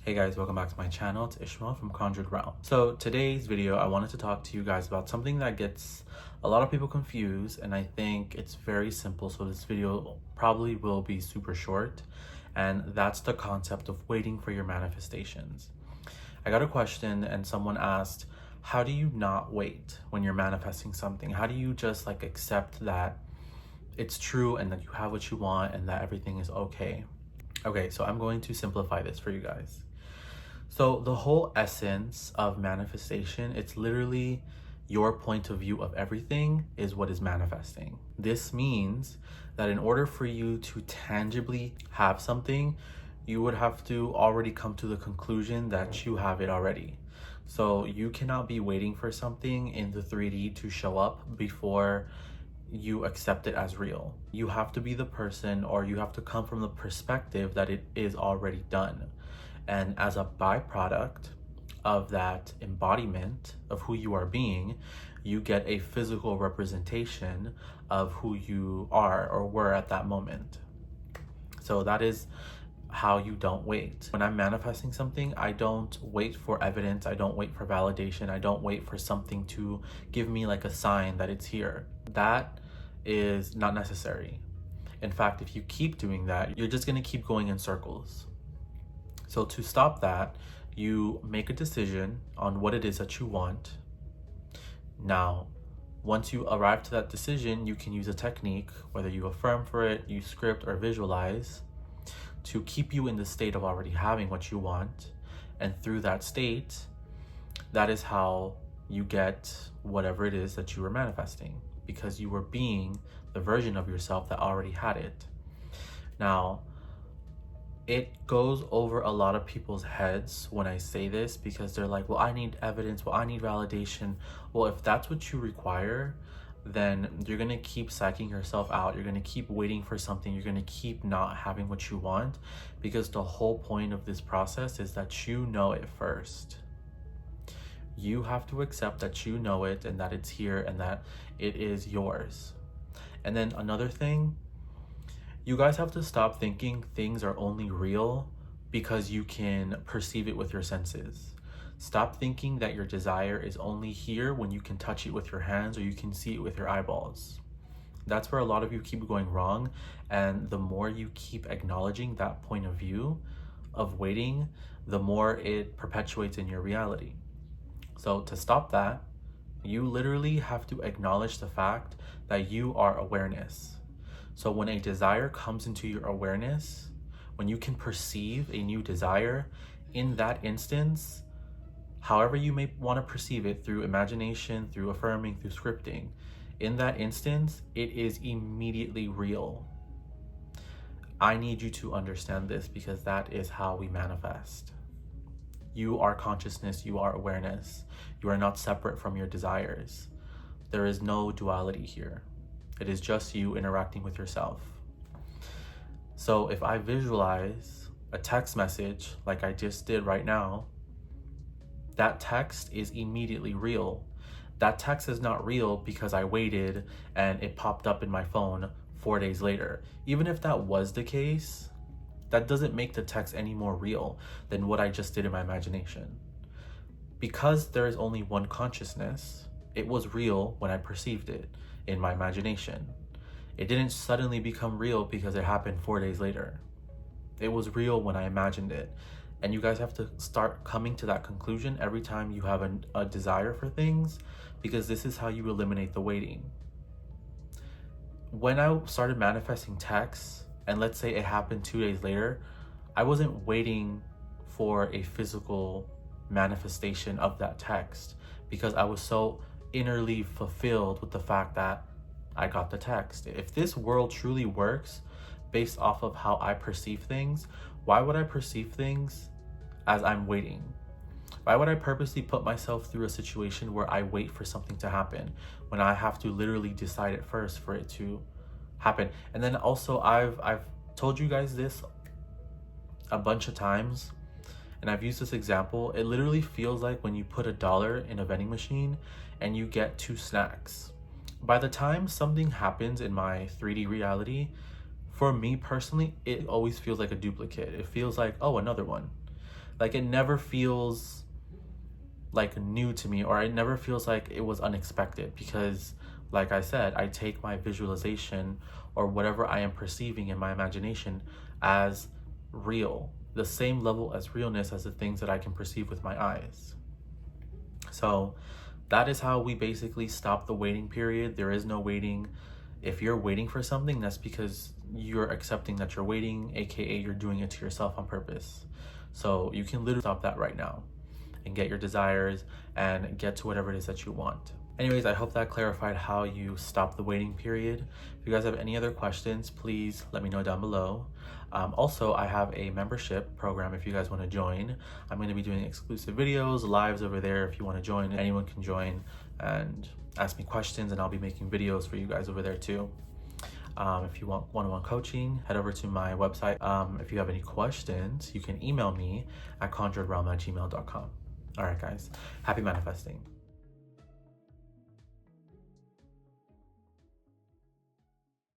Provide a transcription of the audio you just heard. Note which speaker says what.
Speaker 1: Hey guys, welcome back to my channel. It's Ishmael from Conjured Realm. So today's video, I wanted to talk to you guys about something that gets a lot of people confused, and I think it's very simple. So this video probably will be super short, and that's the concept of waiting for your manifestations. I got a question and someone asked, how do you not wait when you're manifesting something? How do you just like accept that it's true and that you have what you want and that everything is okay? Okay, so I'm going to simplify this for you guys. So the whole essence of manifestation, it's literally your point of view of everything is what is manifesting. This means that in order for you to tangibly have something, you would have to already come to the conclusion that you have it already. So you cannot be waiting for something in the 3D to show up before you accept it as real. You have to be the person, or you have to come from the perspective that it is already done. And as a byproduct of that embodiment of who you are being, you get a physical representation of who you are or were at that moment. So that is how you don't wait. When I'm manifesting something, I don't wait for evidence. I don't wait for validation. I don't wait for something to give me like a sign that it's here. That is not necessary. In fact, if you keep doing that, you're just going to keep going in circles. So to stop that, you make a decision on what it is that you want. Now, once you arrive to that decision, you can use a technique, whether you affirm for it, you script, or visualize, to keep you in the state of already having what you want. And through that state, that is how you get whatever it is that you were manifesting, because you were being the version of yourself that already had it. Now, it goes over a lot of people's heads when I say this, because they're like, well, I need evidence, well, I need validation. Well, if that's what you require, then you're going to keep psyching yourself out. You're going to keep waiting for something. You're going to keep not having what you want, because the whole point of this process is that you know it first. You have to accept that you know it and that it's here and that it is yours. And then another thing, you guys have to stop thinking things are only real because you can perceive it with your senses. Stop thinking that your desire is only here when you can touch it with your hands or you can see it with your eyeballs. That's where a lot of you keep going wrong. And the more you keep acknowledging that point of view of waiting, the more it perpetuates in your reality. So to stop that, you literally have to acknowledge the fact that you are awareness. So when a desire comes into your awareness, when you can perceive a new desire, in that instance, however you may want to perceive it, through imagination, through affirming, through scripting, in that instance, it is immediately real. I need you to understand this, because that is how we manifest. You are consciousness, you are awareness. You are not separate from your desires. There is no duality here. It is just you interacting with yourself. So if I visualize a text message like I just did right now, that text is immediately real. That text is not real because I waited and it popped up in my phone 4 days later. Even if that was the case, that doesn't make the text any more real than what I just did in my imagination. Because there is only one consciousness, it was real when I perceived it in my imagination. It didn't suddenly become real because it happened 4 days later. It was real when I imagined it. And you guys have to start coming to that conclusion every time you have a desire for things, because this is how you eliminate the waiting. When I started manifesting texts, and let's say it happened 2 days later, I wasn't waiting for a physical manifestation of that text, because I was so innerly fulfilled with the fact that I got the text. If this world truly works based off of how I perceive things, why would I perceive things as I'm waiting? Why would I purposely put myself through a situation where I wait for something to happen when I have to literally decide it first for it to happen? And then also I've told you guys this a bunch of times, and I've used this example. It literally feels like when you put $1 in a vending machine and you get 2 snacks. By the time something happens in my 3D reality, for me personally, it always feels like a duplicate. It feels like, oh, another one. Like, it never feels like new to me, or it never feels like it was unexpected, because like I said, I take my visualization or whatever I am perceiving in my imagination as real, the same level as realness as the things that I can perceive with my eyes. So that is how we basically stop the waiting period. There is no waiting. If you're waiting for something, that's because you're accepting that you're waiting, aka you're doing it to yourself on purpose. So you can literally stop that right now and get your desires and get to whatever it is that you want. Anyways, I hope that clarified how you stop the waiting period. If you guys have any other questions, please let me know down below. Also, I have a membership program if you guys want to join. I'm going to be doing exclusive videos, lives over there. If you want to join, anyone can join and ask me questions, and I'll be making videos for you guys over there too. If you want one-on-one coaching, head over to my website. If you have any questions, you can email me at conjuredrealm@gmail.com. All right, guys, happy manifesting.